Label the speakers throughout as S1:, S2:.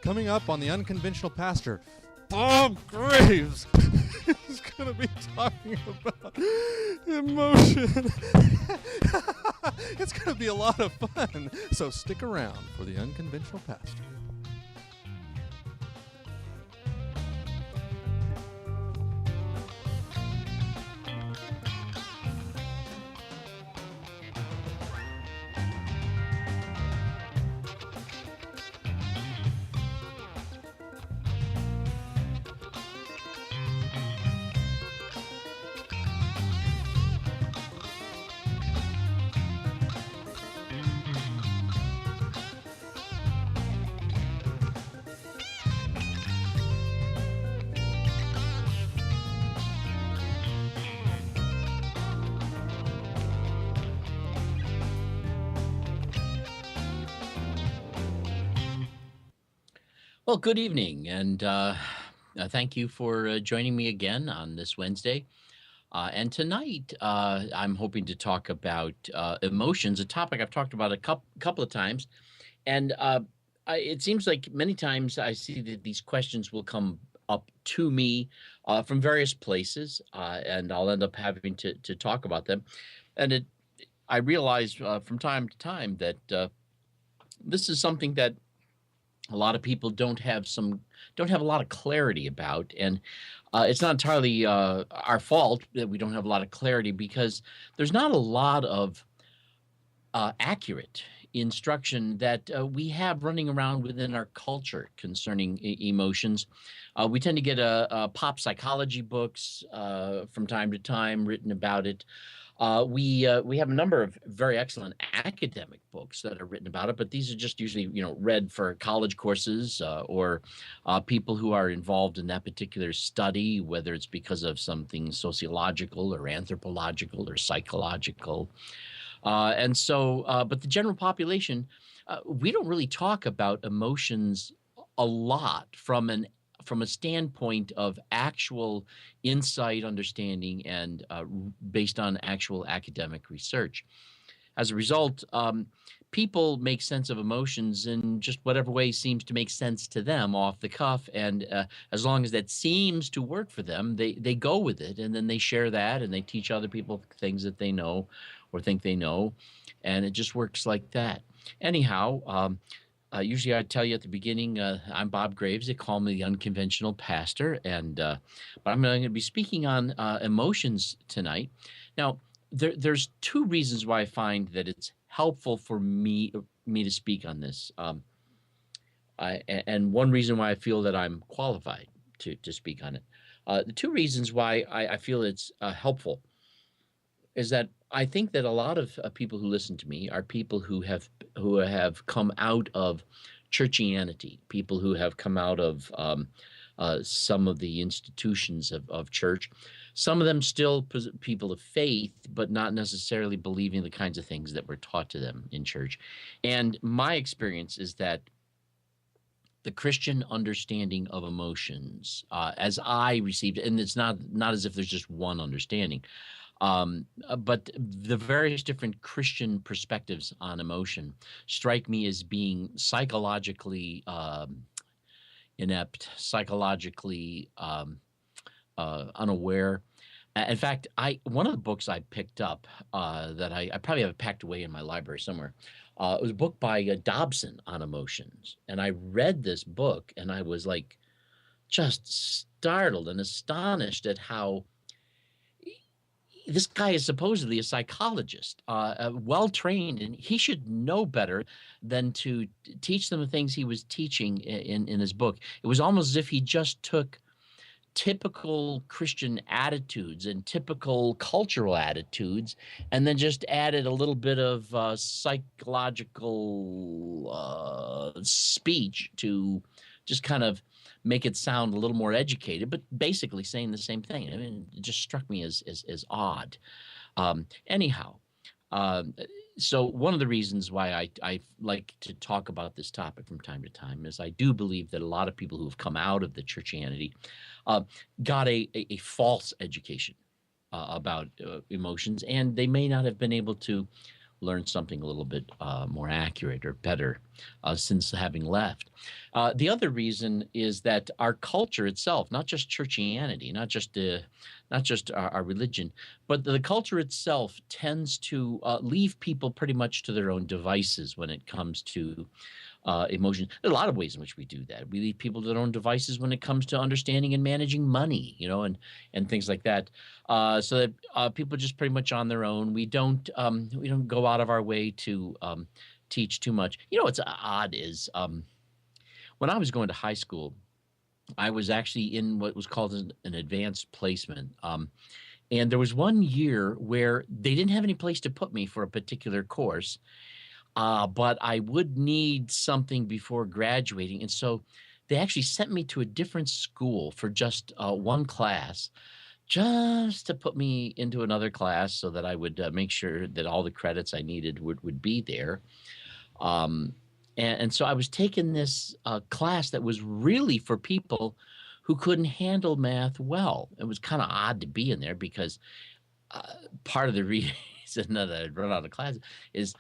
S1: Coming up on the Unconventional Pastor, Bob Greaves is going to be talking about emotion. It's going to be a lot of fun, so stick around for the Unconventional Pastor.
S2: Well, good evening, and thank you for joining me again on this Wednesday. And tonight, I'm hoping to talk about emotions, a topic I've talked about a couple of times. And it seems like many times I see that these questions will come up to me from various places, and I'll end up having to talk about them. And I realize from time to time that this is something that a lot of people don't have a lot of clarity about, and it's not entirely our fault that we don't have a lot of clarity, because there's not a lot of accurate instruction that we have running around within our culture concerning emotions. We tend to get pop psychology books from time to time written about it. We have a number of very excellent academic books that are written about it, but these are just usually read for college courses or people who are involved in that particular study, whether it's because of something sociological or anthropological or psychological. But the general population, we don't really talk about emotions a lot from a standpoint of actual insight, understanding, and based on actual academic research. As a result, people make sense of emotions in just whatever way seems to make sense to them off the cuff. And as long as that seems to work for them, they go with it. And then they share that and they teach other people things that they know or think they know. And it just works like that. Anyhow, usually I tell you at the beginning, I'm Bob Greaves. They call me the Unconventional Pastor, but I'm going to be speaking on emotions tonight. Now, there's two reasons why I find that it's helpful for me to speak on this, and one reason why I feel that I'm qualified to speak on it. The two reasons why I feel it's helpful is that I think that a lot of people who listen to me are people who have come out of churchianity, people who have come out of some of the institutions of church. Some of them still people of faith, but not necessarily believing the kinds of things that were taught to them in church. And my experience is that the Christian understanding of emotions, as I received it, and it's not as if there's just one understanding, but the various different Christian perspectives on emotion strike me as being psychologically inept, psychologically unaware. In fact, one of the books I picked up that I probably have packed away in my library somewhere. It was a book by Dobson on emotions, and I read this book and I was like just startled and astonished at how this guy is supposedly a psychologist, well trained, and he should know better than to teach them the things he was teaching in his book. It was almost as if he just took typical Christian attitudes and typical cultural attitudes and then just added a little bit of psychological speech to just kind of make it sound a little more educated, but basically saying the same thing. I mean, it just struck me as odd. Anyhow, so one of the reasons why I like to talk about this topic from time to time is I do believe that a lot of people who have come out of the churchianity got a false education about emotions, and they may not have been able to learned something a little bit more accurate or better since having left. The other reason is that our culture itself, not just churchianity, not just our religion, but the culture itself tends to leave people pretty much to their own devices when it comes to emotion. There are a lot of ways in which we do that. We leave people to their own devices when it comes to understanding and managing money, and things like that. So that people are just pretty much on their own. We don't go out of our way to teach too much. What's odd is when I was going to high school, I was actually in what was called an advanced placement. And there was one year where they didn't have any place to put me for a particular course. But I would need something before graduating. And so they actually sent me to a different school for just one class, just to put me into another class so that I would make sure that all the credits I needed would be there. Um, and so I was taking this class that was really for people who couldn't handle math well. It was kind of odd to be in there because uh, part of the reason that I'd run out of classes is,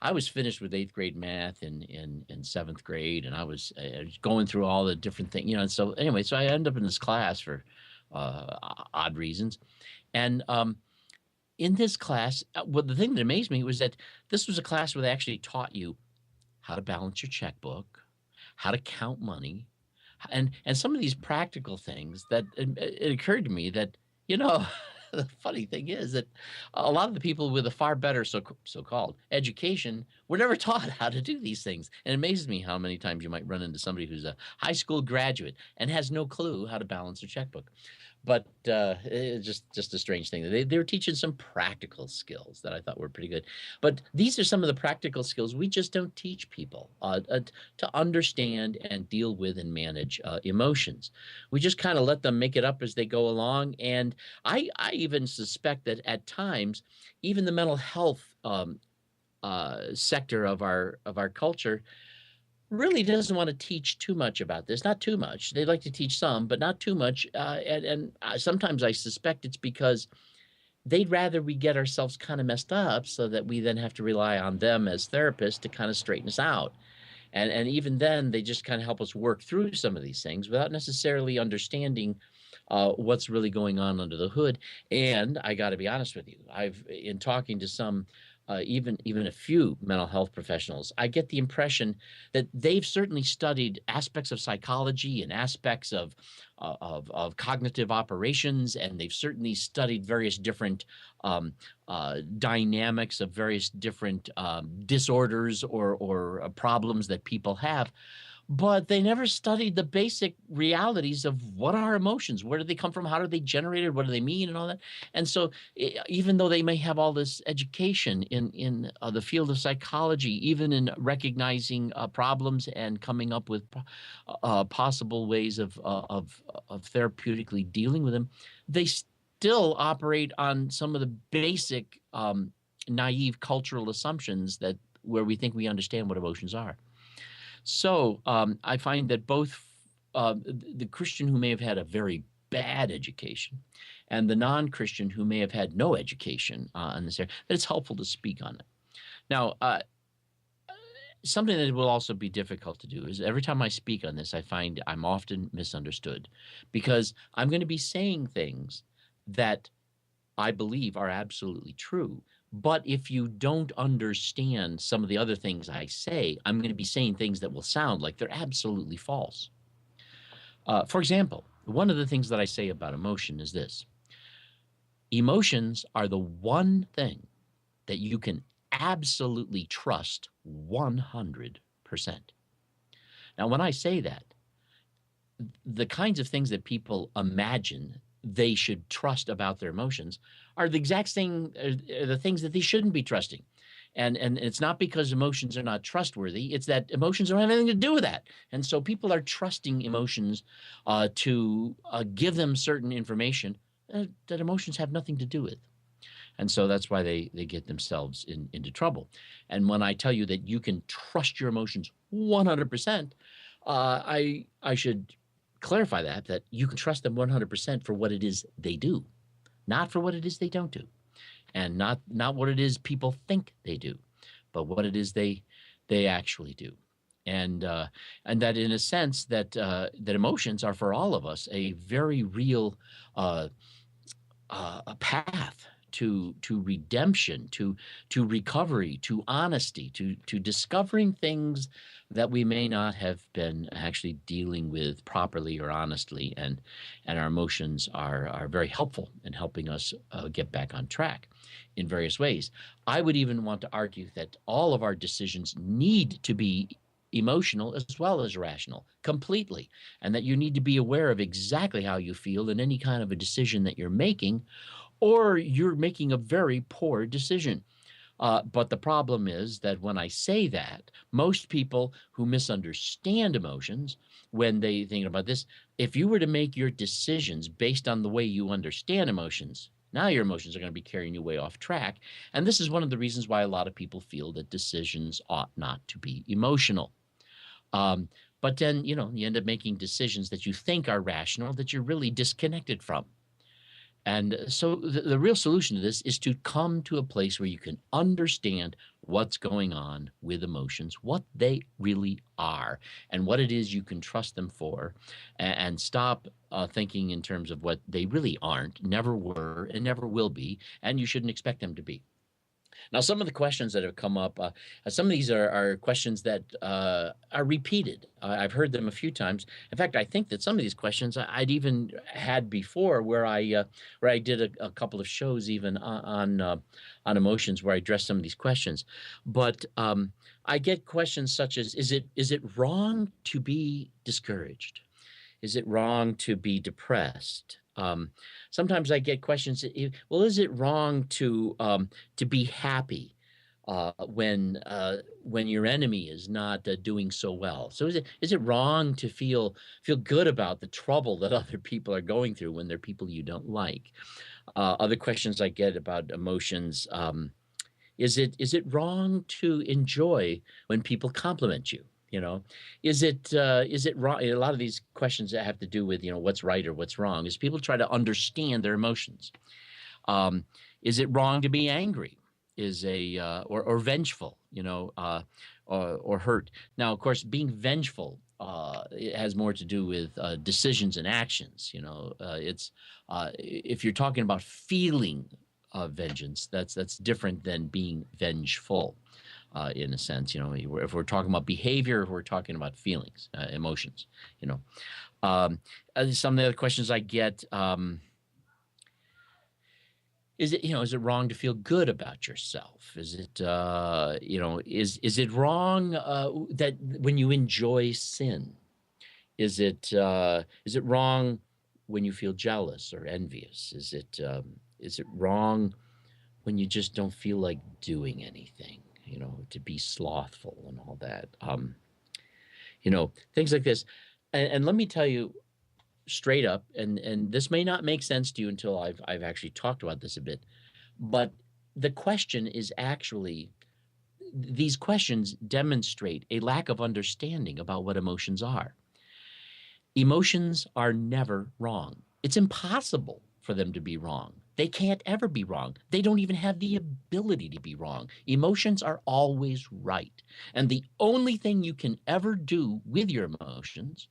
S2: I was finished with eighth grade math in seventh grade, and I was going through all the different things, And so anyway, so I ended up in this class for odd reasons, and in this class, well, the thing that amazed me was that this was a class where they actually taught you how to balance your checkbook, how to count money, and some of these practical things that it occurred to me that the funny thing is that a lot of the people with a far better so-called education were never taught how to do these things. And it amazes me how many times you might run into somebody who's a high school graduate and has no clue how to balance their checkbook. But it's just a strange thing. They were teaching some practical skills that I thought were pretty good. But these are some of the practical skills we just don't teach people to understand and deal with and manage emotions. We just kind of let them make it up as they go along. And I even suspect that at times, even the mental health sector of our culture really doesn't want to teach too much about this. Not too much. They'd like to teach some, but not too much. And sometimes I suspect it's because they'd rather we get ourselves kind of messed up so that we then have to rely on them as therapists to kind of straighten us out. And even then, they just kind of help us work through some of these things without necessarily understanding what's really going on under the hood. And I got to be honest with you, in talking to some even a few mental health professionals, I get the impression that they've certainly studied aspects of psychology and aspects of cognitive operations, and they've certainly studied various different dynamics of various different disorders or problems that people have. But they never studied the basic realities of what are emotions, where do they come from, how are they generated, what do they mean, and all that. And so, even though they may have all this education in the field of psychology, even in recognizing problems and coming up with possible ways of therapeutically dealing with them, they still operate on some of the basic naive cultural assumptions where we think we understand what emotions are. So I find that both the Christian who may have had a very bad education and the non-Christian who may have had no education in this area, that it's helpful to speak on it. Now, something that will also be difficult to do is every time I speak on this, I find I'm often misunderstood because I'm going to be saying things that I believe are absolutely true. But if you don't understand some of the other things I say, I'm going to be saying things that will sound like they're absolutely false. For example, one of the things that I say about emotion is this. Emotions are the one thing that you can absolutely trust 100%. Now, when I say that, the kinds of things that people imagine they should trust about their emotions are the exact same, the things that they shouldn't be trusting. And it's not because emotions are not trustworthy. It's that emotions don't have anything to do with that. And so people are trusting emotions to give them certain information that emotions have nothing to do with. And so that's why they get themselves into trouble. And when I tell you that you can trust your emotions 100%, I should clarify that you can trust them 100% for what it is they do, not for what it is they don't do. and not what it is people think they do, but what it is they actually do. And that in a sense that emotions are for all of us a very real uh, a path to redemption, to recovery, to honesty, to discovering things that we may not have been actually dealing with properly or honestly, and our emotions are very helpful in helping us get back on track in various ways. I would even want to argue that all of our decisions need to be emotional as well as rational completely, and that you need to be aware of exactly how you feel in any kind of a decision that you're making, or you're making a very poor decision. But the problem is that when I say that, most people who misunderstand emotions, when they think about this, if you were to make your decisions based on the way you understand emotions, now your emotions are going to be carrying you way off track. And this is one of the reasons why a lot of people feel that decisions ought not to be emotional. Um, but then, you end up making decisions that you think are rational that you're really disconnected from. And so the real solution to this is to come to a place where you can understand what's going on with emotions, what they really are, and what it is you can trust them for, and stop thinking in terms of what they really aren't, never were, and never will be, and you shouldn't expect them to be. Now, some of the questions that have come up, some of these are questions that are repeated. I've heard them a few times. In fact, I think that some of these questions I'd even had before, where I did a couple of shows even on emotions, where I addressed some of these questions. But I get questions such as, is it wrong to be discouraged? Is it wrong to be depressed? Sometimes I get questions. Well, is it wrong to be happy when your enemy is not doing so well? So is it wrong to feel good about the trouble that other people are going through when they're people you don't like? Other questions I get about emotions. Is it wrong to enjoy when people compliment you? You know, is it wrong? A lot of these questions that have to do with what's right or what's wrong is people try to understand their emotions. Um, is it wrong to be angry? Is a or vengeful? Or hurt. Now, of course, being vengeful it has more to do with decisions and actions. It's if you're talking about feeling vengeance, that's different than being vengeful. In a sense, if we're talking about behavior, if we're talking about feelings, emotions, some of the other questions I get, is it wrong to feel good about yourself? Is it, is it wrong that when you enjoy sin? Is it wrong when you feel jealous or envious? Is it wrong when you just don't feel like doing anything? To be slothful and all that. Things like this. And let me tell you straight up, and this may not make sense to you until I've actually talked about this a bit, but the question is actually these questions demonstrate a lack of understanding about what emotions are. Emotions are never wrong. It's impossible for them to be wrong. They can't ever be wrong. They don't even have the ability to be wrong. Emotions are always right. And the only thing you can ever do with your emotions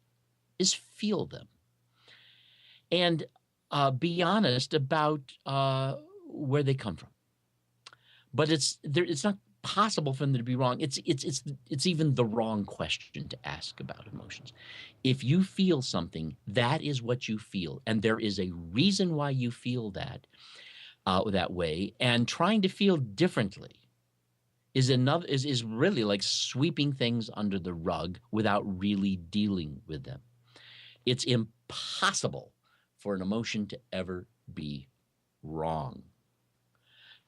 S2: is feel them and be honest about where they come from. But it's not possible for them to be wrong. It's even the wrong question to ask about emotions. If you feel something, that is what you feel, and there is a reason why you feel that way. And trying to feel differently is really like sweeping things under the rug without really dealing with them. It's impossible for an emotion to ever be wrong.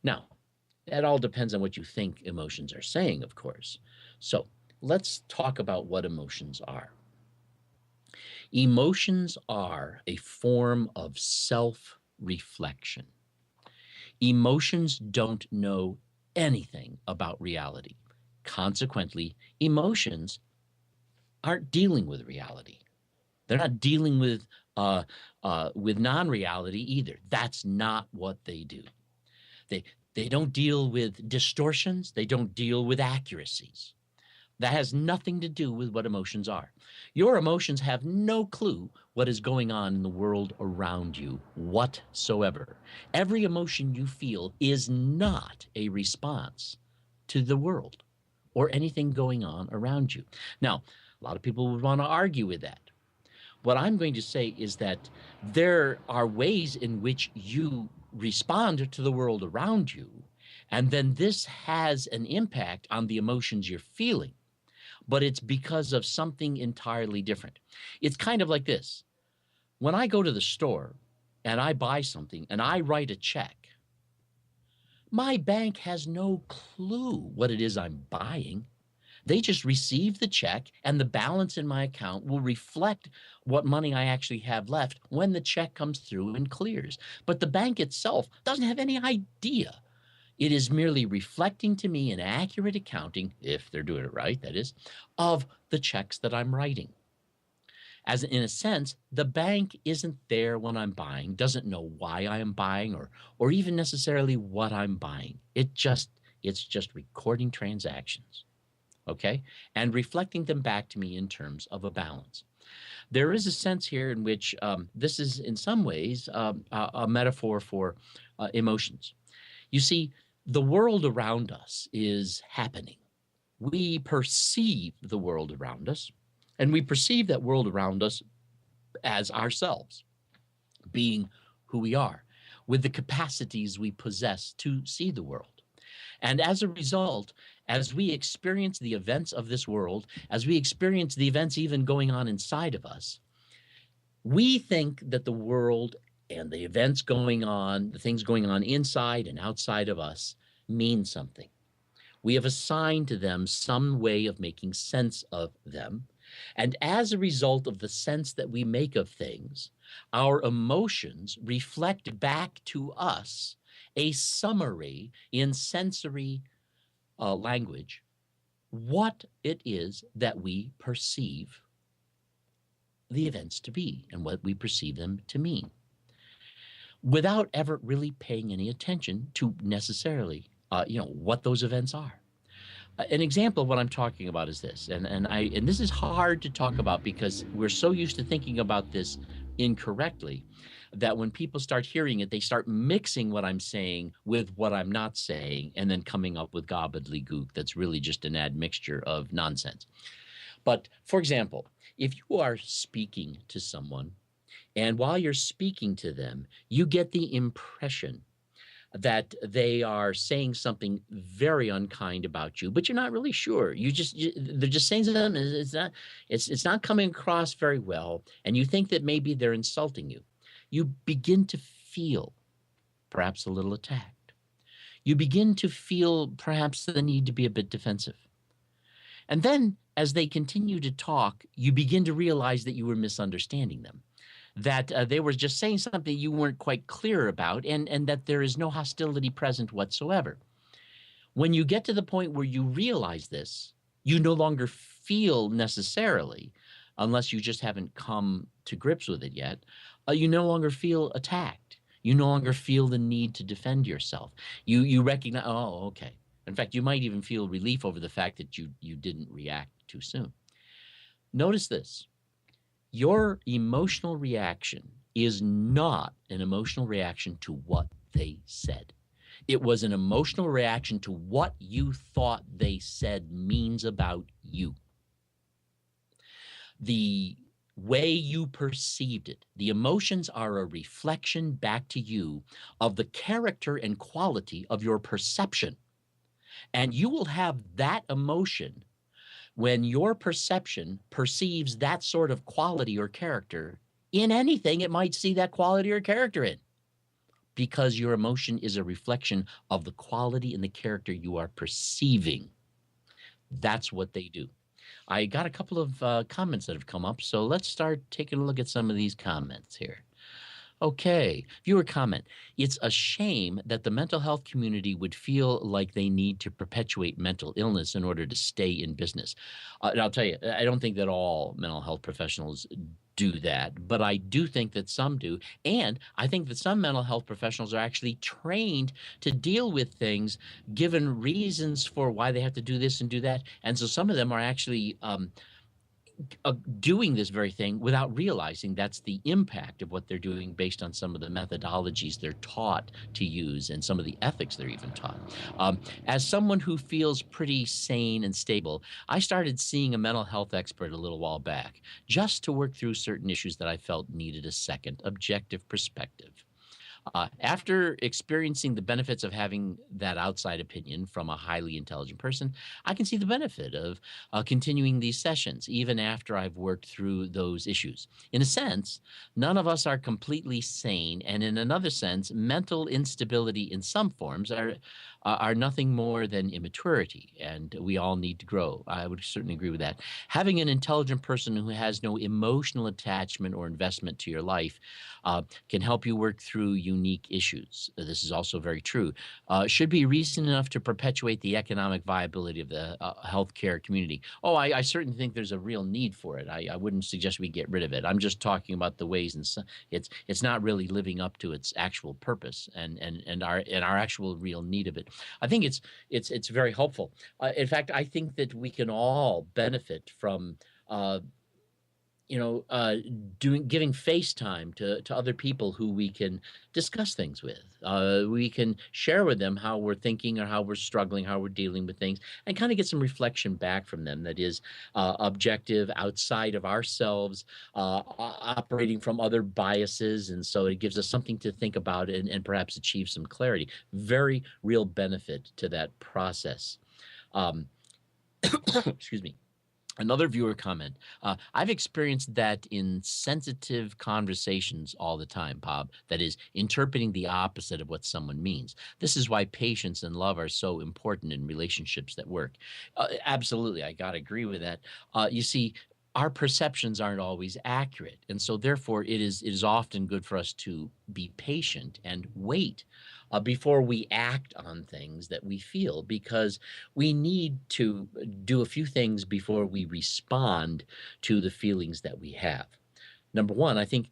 S2: Now, that all depends on what you think emotions are saying, of course. So let's talk about what emotions are. Emotions are a form of self-reflection. Emotions don't know anything about reality. Consequently, emotions aren't dealing with reality. They're not dealing with non-reality either. That's not what they do. They don't deal with distortions. They don't deal with accuracies. That has nothing to do with what emotions are. Your emotions have no clue what is going on in the world around you whatsoever. Every emotion you feel is not a response to the world or anything going on around you. Now, a lot of people would want to argue with that. What I'm going to say is that there are ways in which you respond to the world around you, and then this has an impact on the emotions you're feeling, but it's because of something entirely different. It's kind of like this. When I go to the store and I buy something and I write a check, my bank has no clue what it is I'm buying. They just receive the check, and the balance in my account will reflect what money I actually have left when the check comes through and clears. But the bank itself doesn't have any idea. It is merely reflecting to me an accurate accounting, if they're doing it right, that is, of the checks that I'm writing. As in a sense, the bank isn't there when I'm buying, doesn't know why I am buying or even necessarily what I'm buying. It's just recording transactions, okay, and reflecting them back to me in terms of a balance. There is a sense here in which this is in some ways a metaphor for emotions. You see, the world around us is happening. We perceive the world around us, and we perceive that world around us as ourselves, being who we are, with the capacities we possess to see the world. And as a result, as we experience the events of this world, as we experience the events even going on inside of us, we think that the world and the events going on, the things going on inside and outside of us, mean something. We have assigned to them some way of making sense of them. And as a result of the sense that we make of things, our emotions reflect back to us a summary in sensory language what it is that we perceive the events to be and what we perceive them to mean, without ever really paying any attention to necessarily, what those events are. An example of what I'm talking about is this, and this is hard to talk about because we're so used to thinking about this incorrectly that when people start hearing it, they start mixing what I'm saying with what I'm not saying, and then coming up with gobbledygook that's really just an admixture of nonsense. But for example, if you are speaking to someone, and while you're speaking to them, you get the impression that they are saying something very unkind about you, but you're not really sure. They're just saying something. It's not coming across very well, and you think that maybe they're insulting you. You begin to feel perhaps a little attacked. You begin to feel perhaps the need to be a bit defensive. And then as they continue to talk, you begin to realize that you were misunderstanding them, that they were just saying something you weren't quite clear about, and that there is no hostility present whatsoever. When you get to the point where you realize this, you no longer feel necessarily, unless you just haven't come to grips with it yet, you no longer feel attacked. You no longer feel the need to defend yourself. You recognize, oh, okay. In fact, you might even feel relief over the fact that you didn't react too soon. Notice this. Your emotional reaction is not an emotional reaction to what they said. It was an emotional reaction to what you thought they said means about you. The way you perceived it, the emotions are a reflection back to you of the character and quality of your perception. And you will have that emotion when your perception perceives that sort of quality or character in anything it might see that quality or character in, because your emotion is a reflection of the quality and the character you are perceiving. That's what they do. I got a couple of comments that have come up, so let's start taking a look at some of these comments here. Okay. Viewer comment. It's a shame that the mental health community would feel like they need to perpetuate mental illness in order to stay in business. And I'll tell you, I don't think that all mental health professionals do that, but I do think that some do. And I think that some mental health professionals are actually trained to deal with things given reasons for why they have to do this and do that. And so some of them are actually doing this very thing without realizing that's the impact of what they're doing based on some of the methodologies they're taught to use and some of the ethics they're even taught. As someone who feels pretty sane and stable, I started seeing a mental health expert a little while back just to work through certain issues that I felt needed a second objective perspective. After experiencing the benefits of having that outside opinion from a highly intelligent person, I can see the benefit of continuing these sessions, even after I've worked through those issues. In a sense, none of us are completely sane, and in another sense, mental instability in some forms are nothing more than immaturity, and we all need to grow. I would certainly agree with that. Having an intelligent person who has no emotional attachment or investment to your life can help you work through unique issues. This is also very true. Should be reason enough to perpetuate the economic viability of the healthcare community. Oh, I certainly think there's a real need for it. I wouldn't suggest we get rid of it. I'm just talking about the ways, and it's not really living up to its actual purpose and our actual real need of it. I think it's very helpful. In fact, I think that we can all benefit from uh, giving face time to other people who we can discuss things with. We can share with them how we're thinking or how we're struggling, how we're dealing with things, and kind of get some reflection back from them that is objective, outside of ourselves, operating from other biases. And so it gives us something to think about and perhaps achieve some clarity. Very real benefit to that process. Um, excuse me. Another viewer comment. I've experienced that in sensitive conversations all the time, Bob. That is, interpreting the opposite of what someone means. This is why patience and love are so important in relationships that work. Absolutely, I got to agree with that. You see, our perceptions aren't always accurate. And so, therefore, it is often good for us to be patient and wait before we act on things that we feel, because we need to do a few things before we respond to the feelings that we have. Number one, I think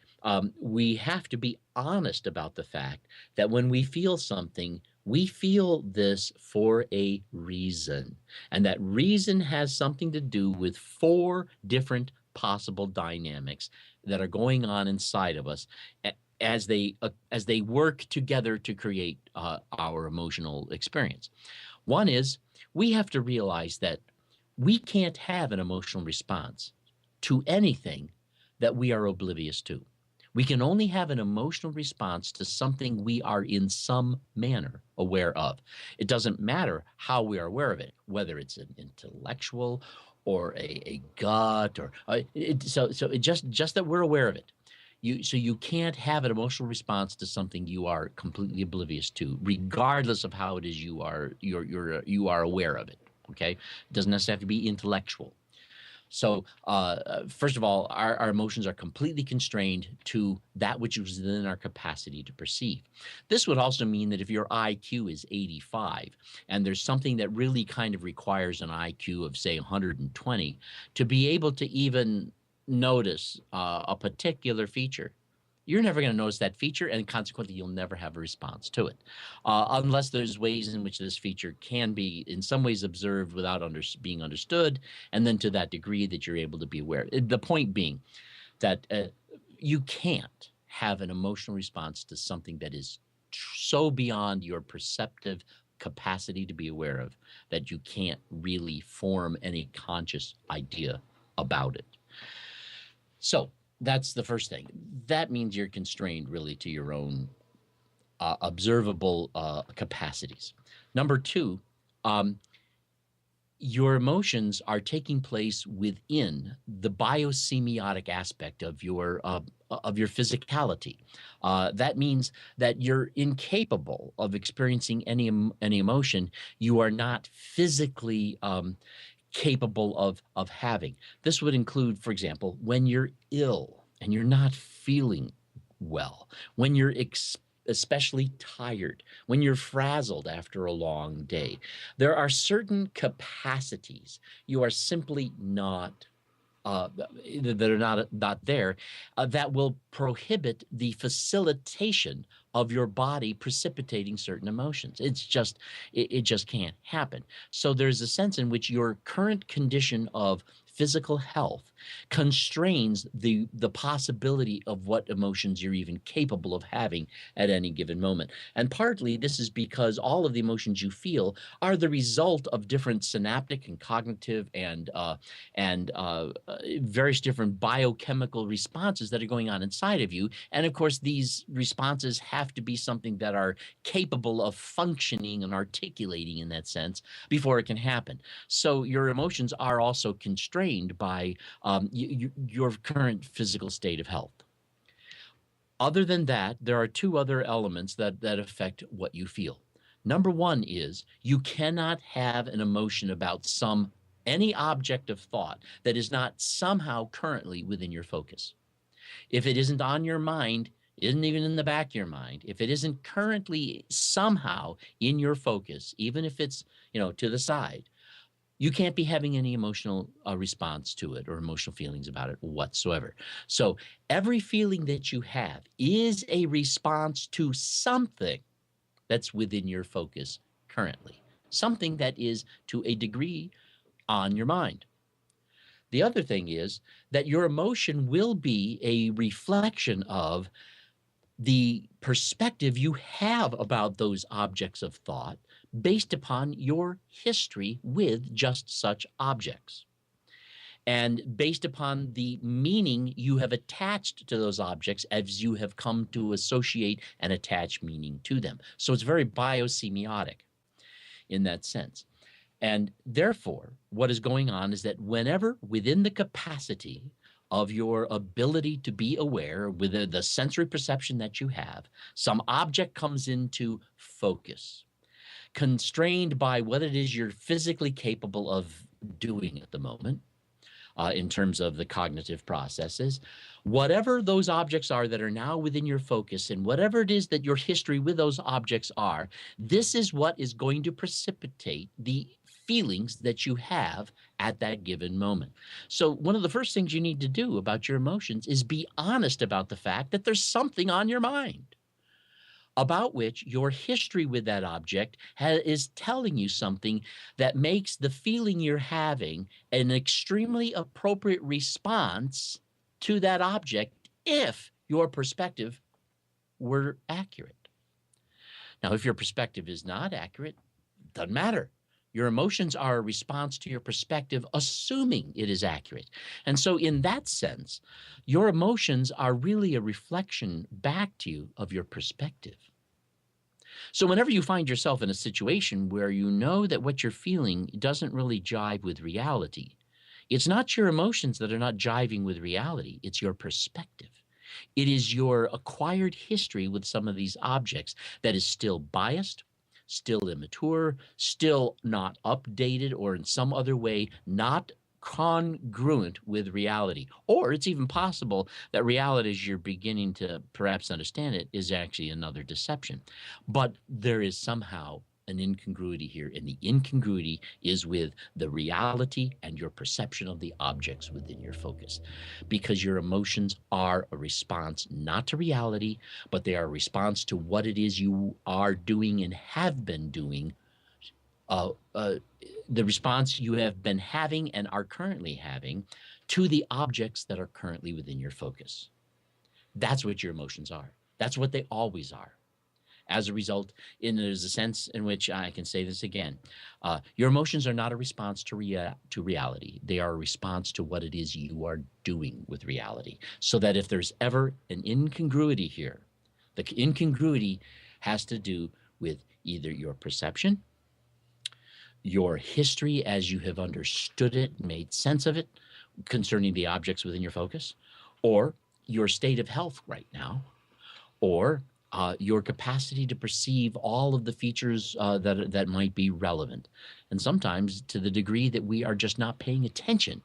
S2: we have to be honest about the fact that when we feel something, we feel this for a reason. And that reason has something to do with four different possible dynamics that are going on inside of us as they work together to create our emotional experience. One is we have to realize that we can't have an emotional response to anything that we are oblivious to. We can only have an emotional response to something we are in some manner aware of. It doesn't matter how we are aware of it, whether it's an intellectual or a gut or so it just that we're aware of it. You can't have an emotional response to something you are completely oblivious to, regardless of how it is you are aware of it. Okay, it doesn't necessarily have to be intellectual. So, first of all, our emotions are completely constrained to that which is within our capacity to perceive. This would also mean that if your IQ is 85 and there's something that really kind of requires an IQ of, say, 120 to be able to even notice a particular feature, you're never going to notice that feature, and consequently, you'll never have a response to it, unless there's ways in which this feature can be, in some ways, observed without being understood, and then to that degree that you're able to be aware. The point being that you can't have an emotional response to something that is so beyond your perceptive capacity to be aware of that you can't really form any conscious idea about it. So that's the first thing. That means you're constrained really to your own observable capacities. Number two, um, your emotions are taking place within the biosemiotic aspect of your physicality. That means that you're incapable of experiencing any emotion you are not physically capable of having. This would include, for example, when you're ill and you're not feeling well, when you're especially tired, when you're frazzled after a long day. There are certain capacities you are simply not that are not there, that will prohibit the facilitation of your body precipitating certain emotions. It just can't happen. So there's a sense in which your current condition of physical health constrains the possibility of what emotions you're even capable of having at any given moment. And partly this is because all of the emotions you feel are the result of different synaptic and cognitive and various different biochemical responses that are going on inside of you. And of course, these responses have to be something that are capable of functioning and articulating in that sense before it can happen. So your emotions are also constrained by your current physical state of health. Other than that, there are two other elements that affect what you feel. Number one is you cannot have an emotion about any object of thought that is not somehow currently within your focus. If it isn't on your mind, isn't even in the back of your mind, if it isn't currently somehow in your focus, even if it's, to the side, you can't be having any emotional response to it or emotional feelings about it whatsoever. So every feeling that you have is a response to something that's within your focus currently, something that is to a degree on your mind. The other thing is that your emotion will be a reflection of the perspective you have about those objects of thought based upon your history with just such objects, and based upon the meaning you have attached to those objects as you have come to associate and attach meaning to them. So it's very biosemiotic in that sense. And therefore, what is going on is that whenever within the capacity of your ability to be aware, with the sensory perception that you have, some object comes into focus, constrained by what it is you're physically capable of doing at the moment, in terms of the cognitive processes. Whatever those objects are that are now within your focus, and whatever it is that your history with those objects are, this is what is going to precipitate the feelings that you have at that given moment. So one of the first things you need to do about your emotions is be honest about the fact that there's something on your mind about which your history with that object is telling you something that makes the feeling you're having an extremely appropriate response to that object if your perspective were accurate. Now, if your perspective is not accurate, it doesn't matter. Your emotions are a response to your perspective, assuming it is accurate. And so in that sense, your emotions are really a reflection back to you of your perspective. So whenever you find yourself in a situation where you know that what you're feeling doesn't really jive with reality, it's not your emotions that are not jiving with reality, it's your perspective. It is your acquired history with some of these objects that is still biased, still immature, still not updated, or in some other way not congruent with reality. Or it's even possible that reality, as you're beginning to perhaps understand it, is actually another deception. But there is somehow an incongruity here, and the incongruity is with the reality and your perception of the objects within your focus, because your emotions are a response not to reality, but they are a response to what it is you are doing and have been doing, the response you have been having and are currently having to the objects that are currently within your focus. That's what your emotions are. That's what they always are. As a result, there's a sense in which I can say this again. Your emotions are not a response to reality. They are a response to what it is you are doing with reality. So that if there's ever an incongruity here, the incongruity has to do with either your perception, your history as you have understood it, made sense of it concerning the objects within your focus, or your state of health right now, or your capacity to perceive all of the features that might be relevant. And sometimes to the degree that we are just not paying attention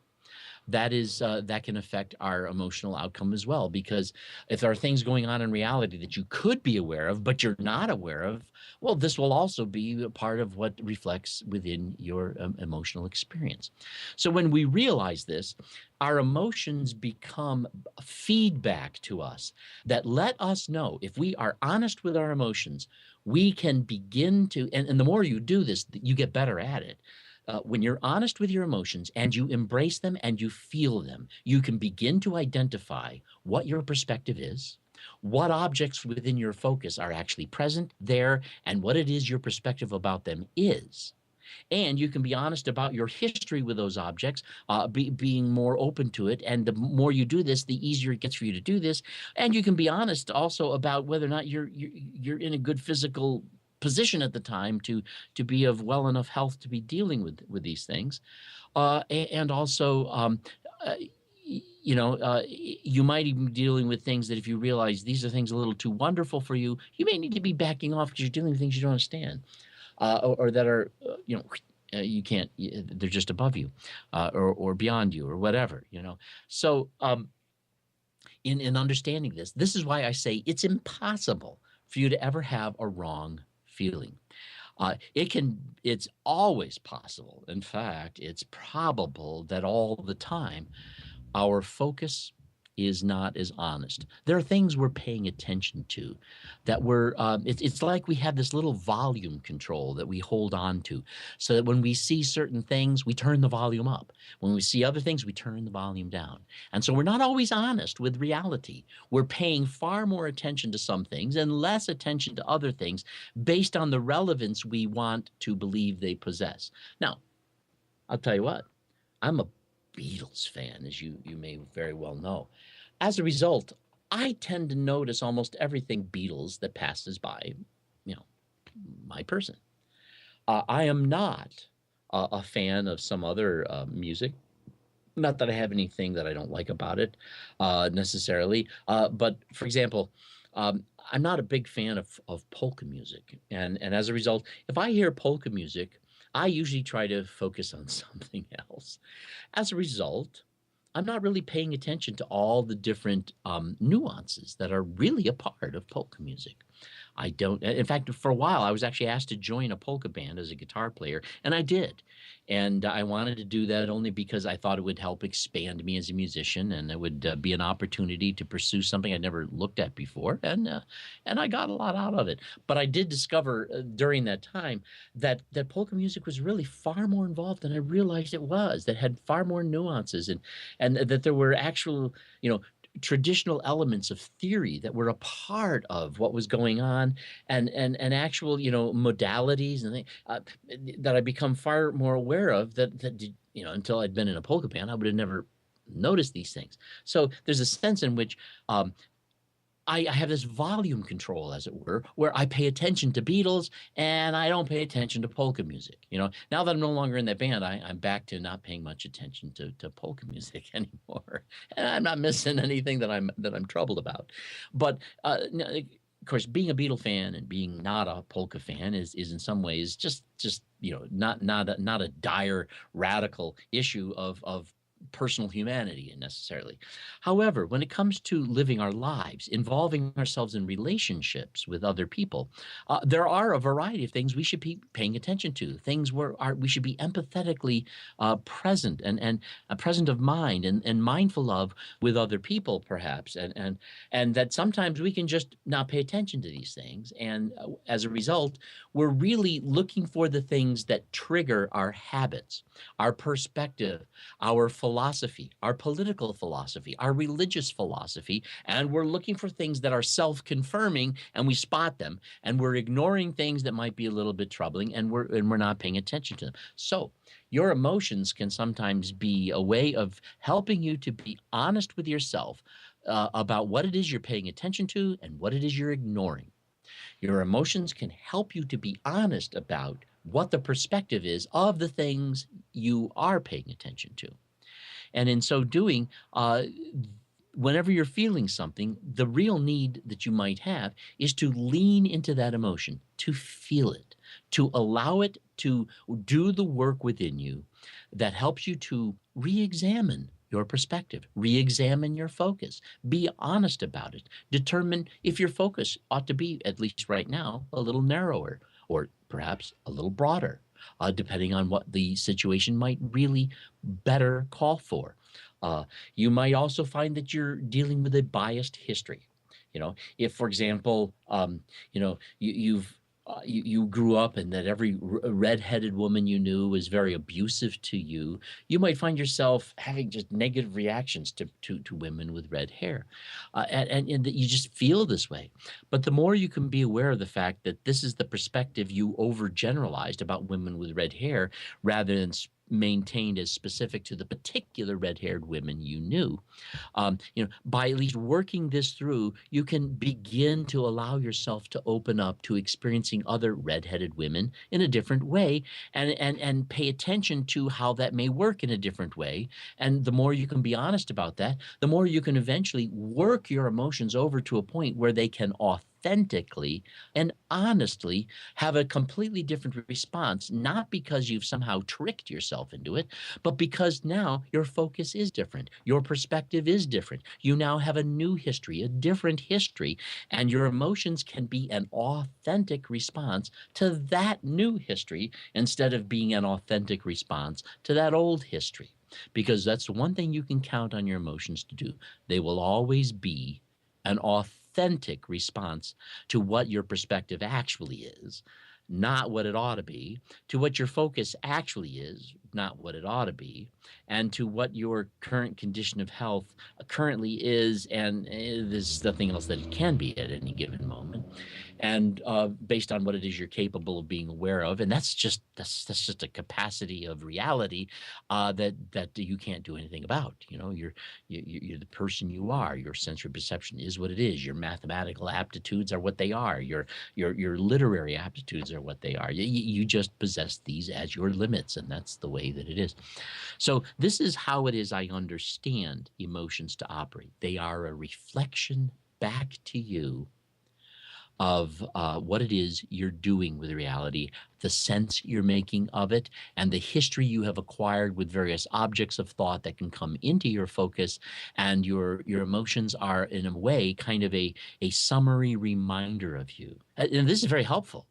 S2: that can affect our emotional outcome as well. Because if there are things going on in reality that you could be aware of, but you're not aware of, well, this will also be a part of what reflects within your emotional experience. So when we realize this, our emotions become feedback to us that let us know if we are honest with our emotions, we can begin to, and the more you do this, you get better at it. When you're honest with your emotions and you embrace them and you feel them, you can begin to identify what your perspective is, what objects within your focus are actually present there, and what it is your perspective about them is. And you can be honest about your history with those objects, being more open to it. And the more you do this, the easier it gets for you to do this. And you can be honest also about whether or not you're in a good physical position at the time to be of well enough health to be dealing with these things. And also, you might even be dealing with things that if you realize these are things a little too wonderful for you, you may need to be backing off because you're dealing with things you don't understand, or that are, you can't, they're just above you, or beyond you, or whatever, So, in understanding this is why I say it's impossible for you to ever have a wrong feeling. It's always possible. In fact, it's probable that all the time our focus is not as honest. There are things we're paying attention to that it's like we have this little volume control that we hold on to, so that when we see certain things, we turn the volume up. When we see other things, we turn the volume down. And so we're not always honest with reality. We're paying far more attention to some things and less attention to other things based on the relevance we want to believe they possess. Now, I'll tell you what, I'm a Beatles fan, as you may very well know. As a result, I tend to notice almost everything Beatles that passes by, you know, my person. I am not a fan of some other music. Not that I have anything that I don't like about it necessarily, but for example, I'm not a big fan of polka music, and as a result, if I hear polka music, I usually try to focus on something else. As a result, I'm not really paying attention to all the different nuances that are really a part of polka music. I don't. In fact, for a while, I was actually asked to join a polka band as a guitar player, and I did. And I wanted to do that only because I thought it would help expand me as a musician, and it would be an opportunity to pursue something I'd never looked at before, and I got a lot out of it. But I did discover during that time that polka music was really far more involved than I realized it was. That had far more nuances, and that there were actual, traditional elements of theory that were a part of what was going on, and actual, modalities and things that I become far more aware of, until I'd been in a polka band, I would have never noticed these things. So there's a sense in which I have this volume control, as it were, where I pay attention to Beatles and I don't pay attention to polka music. Now that I'm no longer in that band, I'm back to not paying much attention to polka music anymore, and I'm not missing anything that I'm troubled about. But of course, being a Beatle fan and being not a polka fan is in some ways just not a dire radical issue of personal humanity necessarily. However, when it comes to living our lives, involving ourselves in relationships with other people, there are a variety of things we should be paying attention to. Things where we should be empathetically present and present of mind and mindful of with other people, perhaps, and that sometimes we can just not pay attention to these things, and as a result, we're really looking for the things that trigger our habits, our perspective, our philosophy, our political philosophy, our religious philosophy, and we're looking for things that are self-confirming, and we spot them, and we're ignoring things that might be a little bit troubling, and we're not paying attention to them. So your emotions can sometimes be a way of helping you to be honest with yourself about what it is you're paying attention to and what it is you're ignoring. Your emotions can help you to be honest about what the perspective is of the things you are paying attention to. And in so doing, whenever you're feeling something, the real need that you might have is to lean into that emotion, to feel it, to allow it to do the work within you that helps you to re-examine your perspective, re-examine your focus, be honest about it, determine if your focus ought to be, at least right now, a little narrower or perhaps a little broader, depending on what the situation might really better call for. Uh, you might also find that you're dealing with a biased history. If, for example, you grew up and that every redheaded woman you knew was very abusive to you, you might find yourself having just negative reactions to women with red hair, and that you just feel this way. But the more you can be aware of the fact that this is the perspective you overgeneralized about women with red hair, rather than maintained as specific to the particular red-haired women you knew, by at least working this through, you can begin to allow yourself to open up to experiencing other redheaded women in a different way, and pay attention to how that may work in a different way. And the more you can be honest about that, the more you can eventually work your emotions over to a point where they can authentically and honestly have a completely different response, not because you've somehow tricked yourself into it, but because now your focus is different. Your perspective is different. You now have a new history, a different history, and your emotions can be an authentic response to that new history instead of being an authentic response to that old history. Because that's one thing you can count on your emotions to do. They will always be an authentic response to what your perspective actually is, not what it ought to be, to what your focus actually is, not what it ought to be, and to what your current condition of health currently is, and there's nothing else that it can be at any given moment, and based on what it is you're capable of being aware of. And that's just a capacity of reality that you can't do anything about. You're the person you are. Your sensory perception is what it is. Your mathematical aptitudes are what they are. Your literary aptitudes are what they are. You just possess these as your limits, and that's the way that it is. So this is how it is I understand emotions to operate. They are a reflection back to you of what it is you're doing with reality, the sense you're making of it, and the history you have acquired with various objects of thought that can come into your focus. And your emotions are, in a way, kind of a summary reminder of you. And this is very helpful.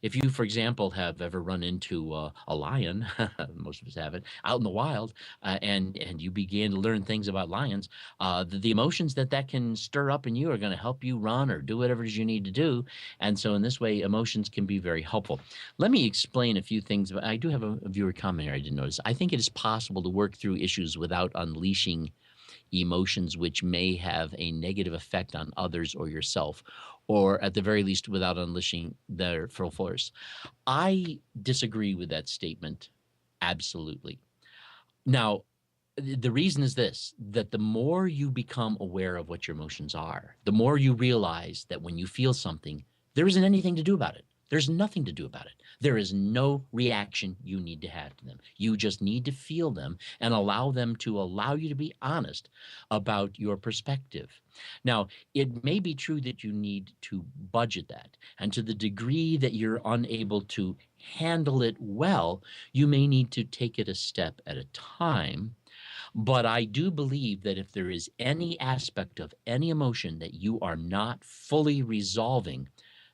S2: If you, for example, have ever run into a lion, most of us haven't, out in the wild, and you began to learn things about lions, the emotions that can stir up in you are going to help you run or do whatever it is you need to do. And so in this way, emotions can be very helpful. Let me explain a few things. I do have a viewer comment here I didn't notice. I think it is possible to work through issues without unleashing emotions which may have a negative effect on others or yourself, or at the very least without unleashing their full force. I disagree with that statement. Absolutely. Now, the reason is this, that the more you become aware of what your emotions are, the more you realize that when you feel something, there isn't anything to do about it. There's nothing to do about it. There is no reaction you need to have to them. You just need to feel them and allow them to allow you to be honest about your perspective. Now, it may be true that you need to budget that. And to the degree that you're unable to handle it well, you may need to take it a step at a time. But I do believe that if there is any aspect of any emotion that you are not fully resolving,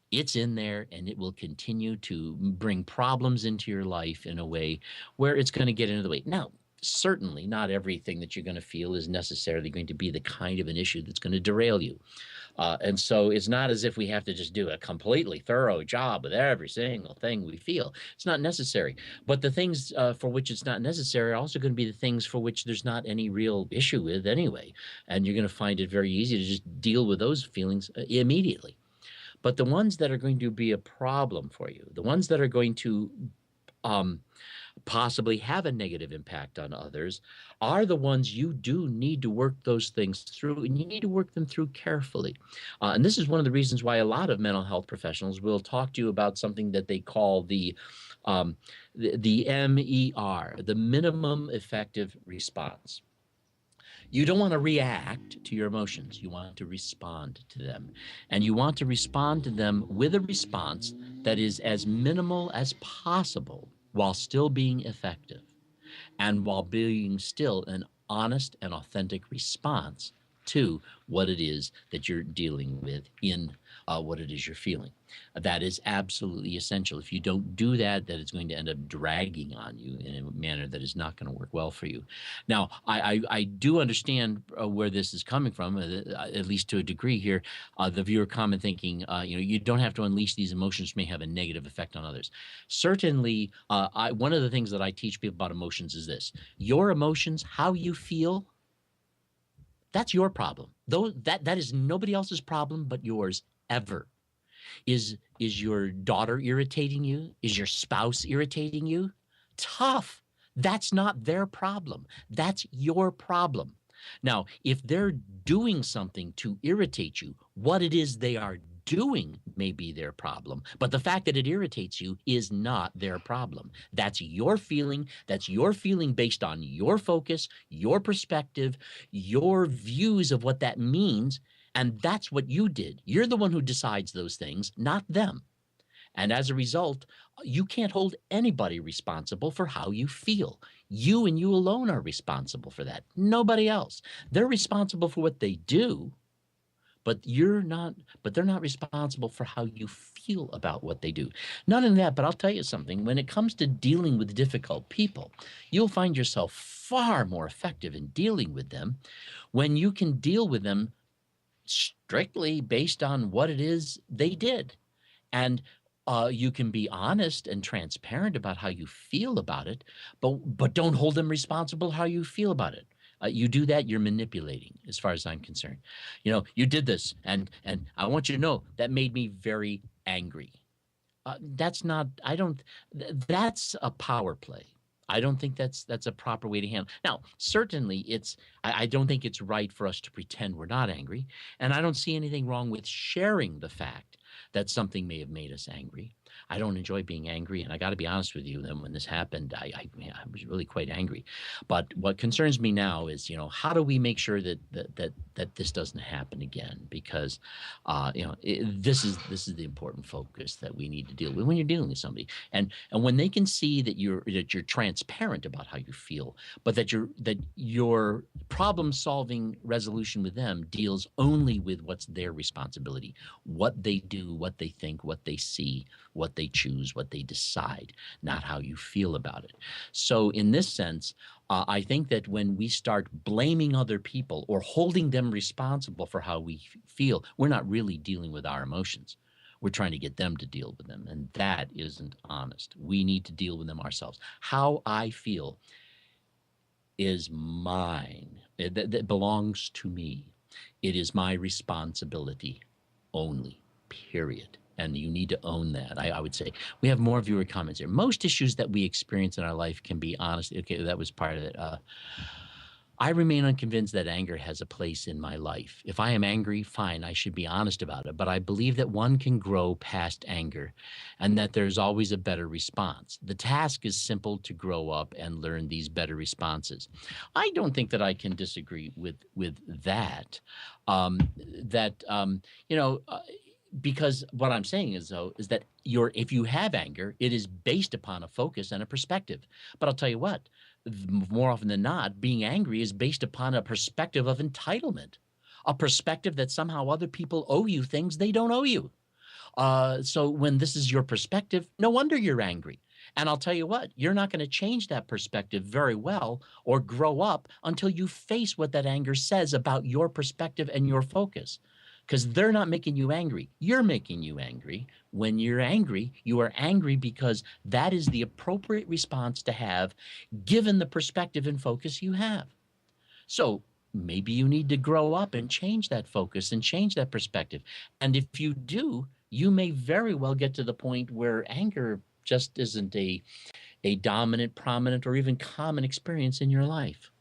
S2: it's in there and it will continue to bring problems into your life in a way where it's going to get into the way. Now, certainly not everything that you're going to feel is necessarily going to be the kind of an issue that's going to derail you. And so it's not as if we have to just do a completely thorough job with every single thing we feel. It's not necessary. But the things for which it's not necessary are also going to be the things for which there's not any real issue with anyway. And you're going to find it very easy to just deal with those feelings immediately. But the ones that are going to be a problem for you, the ones that are going to possibly have a negative impact on others, are the ones you do need to work those things through, and you need to work them through carefully. And this is one of the reasons why a lot of mental health professionals will talk to you about something that they call the MER, the minimum effective response. You don't want to react to your emotions. You want to respond to them. And you want to respond to them with a response that is as minimal as possible while still being effective and while being still an honest and authentic response to what it is that you're dealing with in what it is you're feeling. That is absolutely essential. If you don't do that, that is going to end up dragging on you in a manner that is not going to work well for you. Now, I do understand where this is coming from, at least to a degree here. The viewer comment thinking, you don't have to unleash these emotions, may have a negative effect on others. Certainly, one of the things that I teach people about emotions is this: your emotions, how you feel, that's your problem. Though that is nobody else's problem but yours ever. Is your daughter irritating you? Is your spouse irritating you? Tough. That's not their problem. That's your problem. Now, if they're doing something to irritate you, what it is they are doing may be their problem. But the fact that it irritates you is not their problem. That's your feeling. That's your feeling based on your focus, your perspective, your views of what that means. And that's what you did. You're the one who decides those things, not them. And as a result, you can't hold anybody responsible for how you feel. You and you alone are responsible for that. Nobody else. They're responsible for what they do, but you're not, but they're not responsible for how you feel about what they do. Not only that, but I'll tell you something. When it comes to dealing with difficult people, you'll find yourself far more effective in dealing with them when you can deal with them strictly based on what it is they did. And you can be honest and transparent about how you feel about it, but don't hold them responsible how you feel about it. You do that, you're manipulating, as far as I'm concerned. You did this, and I want you to know that made me very angry. That's not. I don't. That's a power play. I don't think that's a proper way to handle. Now, certainly, I don't think it's right for us to pretend we're not angry, and I don't see anything wrong with sharing the fact that something may have made us angry. I don't enjoy being angry, and I got to be honest with you. Then when this happened, I was really quite angry. But what concerns me now is, how do we make sure that this doesn't happen again? Because, this is the important focus that we need to deal with when you're dealing with somebody, and when they can see that you're transparent about how you feel, but that your problem solving resolution with them deals only with what's their responsibility, what they do, what they think, what they see, what they choose, what they decide, not how you feel about it. So in this sense, I think that when we start blaming other people or holding them responsible for how we feel, we're not really dealing with our emotions. We're trying to get them to deal with them, and that isn't honest. We need to deal with them ourselves. How I feel is mine. That belongs to me. It is my responsibility only, period. And you need to own that. I would say we have more viewer comments here. Most issues that we experience in our life can be honest. Okay, that was part of it. I remain unconvinced that anger has a place in my life. If I am angry, fine, I should be honest about it. But I believe that one can grow past anger and that there's always a better response. The task is simple: to grow up and learn these better responses. I don't think that I can disagree with that. That because what I'm saying is, though, is that if you have anger, it is based upon a focus and a perspective. But I'll tell you what, more often than not, being angry is based upon a perspective of entitlement, a perspective that somehow other people owe you things they don't owe you. So when this is your perspective, no wonder you're angry. And I'll tell you what, you're not going to change that perspective very well or grow up until you face what that anger says about your perspective and your focus. Because they're not making you angry. You're making you angry. When you're angry, you are angry because that is the appropriate response to have given the perspective and focus you have. So maybe you need to grow up and change that focus and change that perspective. And if you do, you may very well get to the point where anger just isn't a dominant, prominent, or even common experience in your life.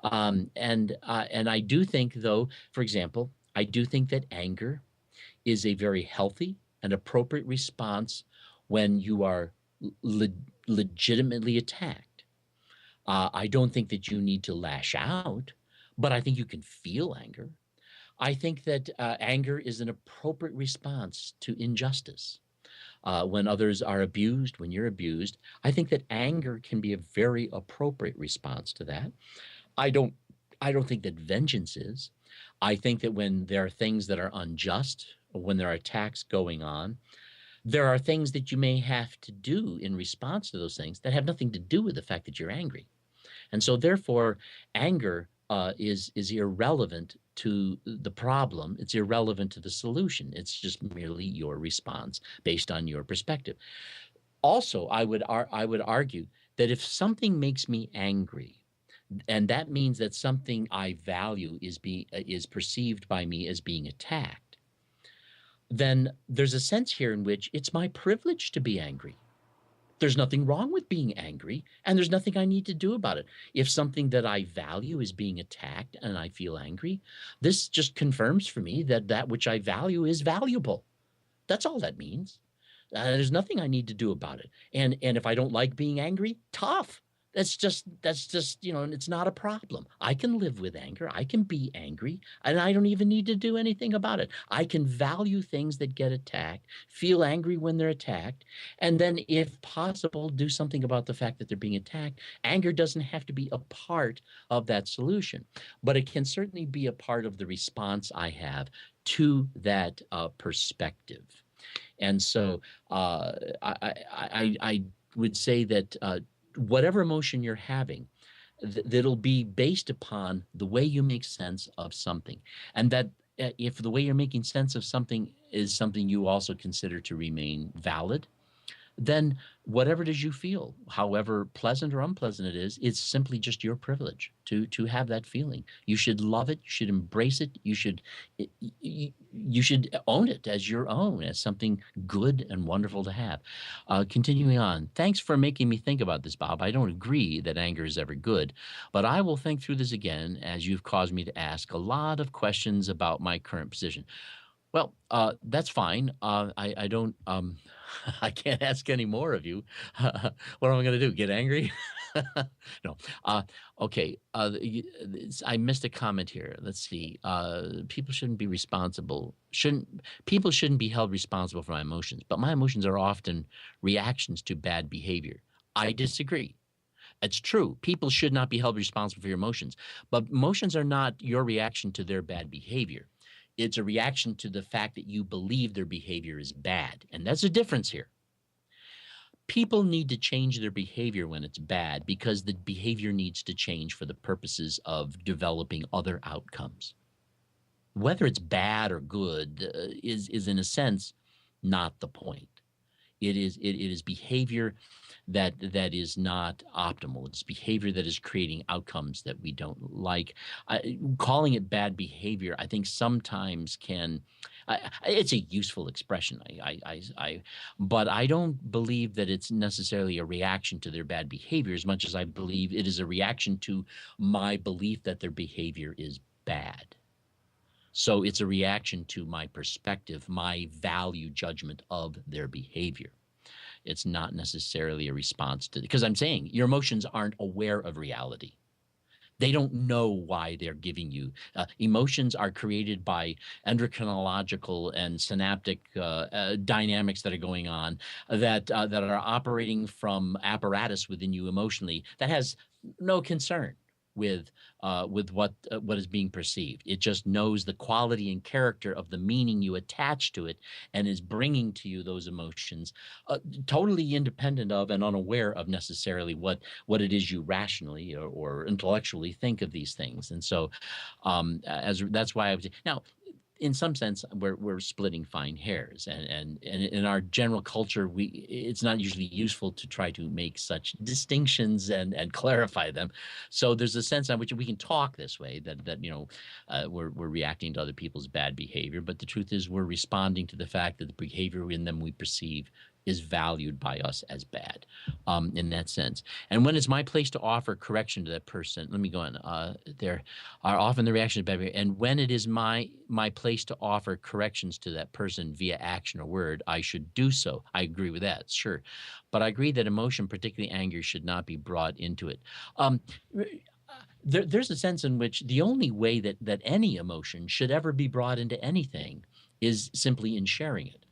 S2: And I do think, though, for example, I do think that anger is a very healthy and appropriate response when you are legitimately attacked. I don't think that you need to lash out, but I think you can feel anger. I think that anger is an appropriate response to injustice. When others are abused, when you're abused, I think that anger can be a very appropriate response to that. I don't I don't think that vengeance is. I think that when there are things that are unjust, or when there are attacks going on, there are things that you may have to do in response to those things that have nothing to do with the fact that you're angry. And so therefore, anger is irrelevant to the problem. It's irrelevant to the solution. It's just merely your response based on your perspective. Also, I would argue that if something makes me angry, and that means that something I value is perceived by me as being attacked, then there's a sense here in which it's my privilege to be angry. There's nothing wrong with being angry, and there's nothing I need to do about it. If something that I value is being attacked and I feel angry, this just confirms for me that that which I value is valuable. That's all that means. There's nothing I need to do about it. And if I don't like being angry, tough. That's just it's not a problem. I can live with anger. I can be angry, and I don't even need to do anything about it. I can value things that get attacked, feel angry when they're attacked, and then, if possible, do something about the fact that they're being attacked. Anger doesn't have to be a part of that solution, but it can certainly be a part of the response I have to that perspective. And so I would say that whatever emotion you're having, that'll be based upon the way you make sense of something. And that if the way you're making sense of something is something you also consider to remain valid, then whatever it is you feel, however pleasant or unpleasant it is, it's simply just your privilege to have that feeling. You should love it. You should embrace it. You should own it as your own, as something good and wonderful to have. Continuing on, thanks for making me think about this, Bob. I don't agree that anger is ever good, but I will think through this again, as you've caused me to ask a lot of questions about my current position. Well, that's fine. I don't. I can't ask any more of you. What am I going to do? Get angry? No. Okay. I missed a comment here. Let's see. People shouldn't be responsible. Shouldn't People shouldn't be held responsible for my emotions, but my emotions are often reactions to bad behavior. I disagree. It's true. People should not be held responsible for your emotions, but emotions are not your reaction to their bad behavior. It's a reaction to the fact that you believe their behavior is bad. And that's a difference here. People need to change their behavior when it's bad because the behavior needs to change for the purposes of developing other outcomes. Whether it's bad or good is in a sense not the point. It is behavior that is not optimal. It's behavior that is creating outcomes that we don't like. Calling it bad behavior, I think sometimes can. It's a useful expression. But I don't believe that it's necessarily a reaction to their bad behavior as much as I believe it is a reaction to my belief that their behavior is bad. So it's a reaction to my perspective, my value judgment of their behavior. It's not necessarily a response to, because I'm saying your emotions aren't aware of reality. They don't know why they're giving you. Emotions are created by endocrinological and synaptic dynamics that are going on that are operating from apparatus within you emotionally that has no concern with what is being perceived. It just knows the quality and character of the meaning you attach to it and is bringing to you those emotions, totally independent of and unaware of necessarily what it is you rationally or intellectually think of these things. And so as that's why I was now, in some sense, we're splitting fine hairs, and in our general culture, it's not usually useful to try to make such distinctions and clarify them. So there's a sense in which we can talk this way that we're reacting to other people's bad behavior, but the truth is we're responding to the fact that the behavior in them we perceive is valued by us as bad, in that sense. And when it's my place to offer correction to that person, let me go on. There are often the reactions of bad behavior. And when it is my place to offer corrections to that person via action or word, I should do so. I agree with that, sure. But I agree that emotion, particularly anger, should not be brought into it. There's a sense in which the only way that any emotion should ever be brought into anything is simply in sharing it.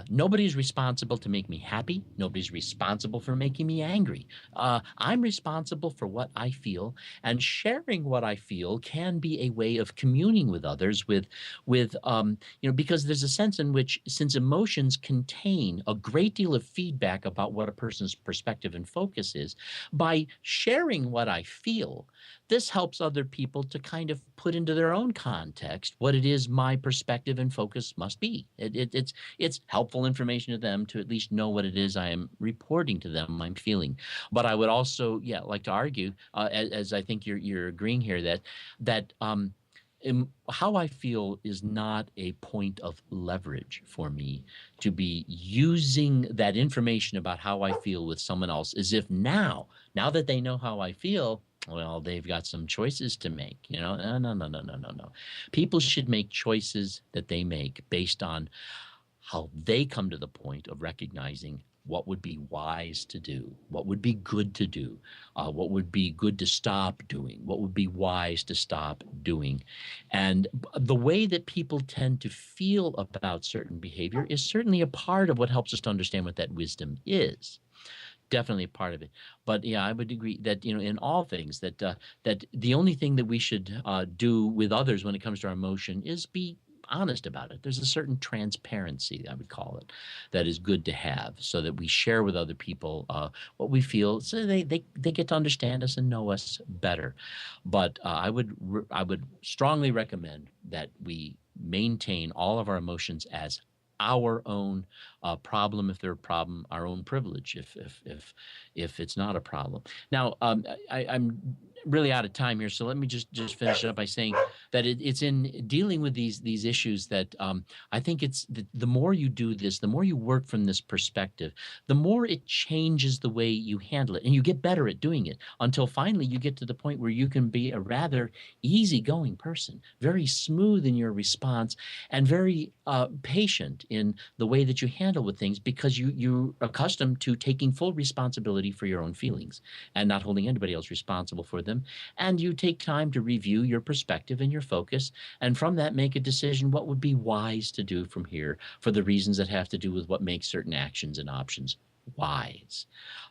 S2: Nobody's responsible to make me happy. Nobody's responsible for making me angry. I'm responsible for what I feel, and sharing what I feel can be a way of communing with others. Because there's a sense in which, since emotions contain a great deal of feedback about what a person's perspective and focus is, by sharing what I feel, this helps other people to kind of put into their own context what it is my perspective and focus must be. It's helpful information to them to at least know what it is I am reporting to them I'm feeling. But I would also, yeah, like to argue, as I think you're agreeing here, that how I feel is not a point of leverage for me to be using that information about how I feel with someone else as if now that they know how I feel, well, they've got some choices to make. No, no, no, no, no, no, no. People should make choices that they make based on how they come to the point of recognizing what would be wise to do, what would be good to do, what would be good to stop doing, what would be wise to stop doing. And the way that people tend to feel about certain behavior is certainly a part of what helps us to understand what that wisdom is. Definitely a part of it. But yeah, I would agree that in all things that the only thing that we should do with others when it comes to our emotion is be honest about it. There's a certain transparency, I would call it, that is good to have, so that we share with other people what we feel, so they get to understand us and know us better. But I would strongly recommend that we maintain all of our emotions as our own problem, if they're a problem, our own privilege if it's not a problem. Now, I'm really out of time here, so let me just finish up by saying that it's in dealing with these issues that I think it's the more you do this, the more you work from this perspective, the more it changes the way you handle it, and you get better at doing it until finally you get to the point where you can be a rather easygoing person, very smooth in your response, and very patient in the way that you handle with things, because you're accustomed to taking full responsibility for your own feelings and not holding anybody else responsible for them. And you take time to review your perspective and your focus, and from that make a decision what would be wise to do from here for the reasons that have to do with what makes certain actions and options wise.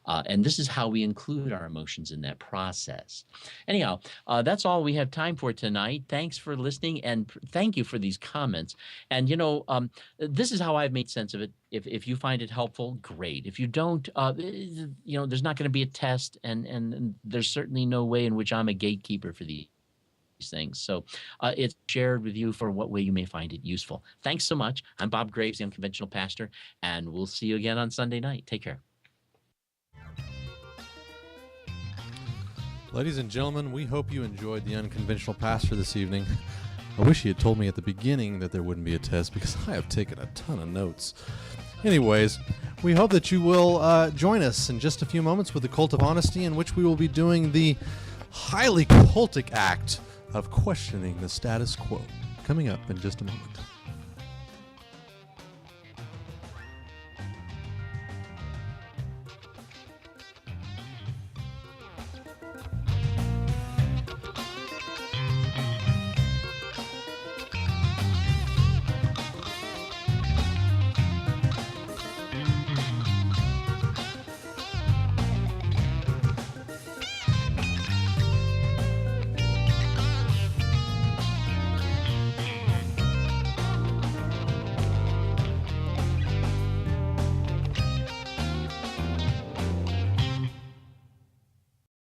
S2: And this is how we include our emotions in that process. Anyhow, that's all we have time for tonight. Thanks for listening, and thank you for these comments. And this is how I've made sense of it. If you find it helpful, great. If you don't, there's not going to be a test, and there's certainly no way in which I'm a gatekeeper for these things. So it's shared with you for what way you may find it useful. Thanks so much. I'm Bob Graves, the Unconventional Pastor, and we'll see you again on Sunday night. Take care.
S1: Ladies and gentlemen, we hope you enjoyed the Unconventional Pastor this evening. I wish he had told me at the beginning that there wouldn't be a test, because I have taken a ton of notes. Anyways, we hope that you will join us in just a few moments with the Cult of Honesty, in which we will be doing the highly cultic act of questioning the status quo. Coming up in just a moment.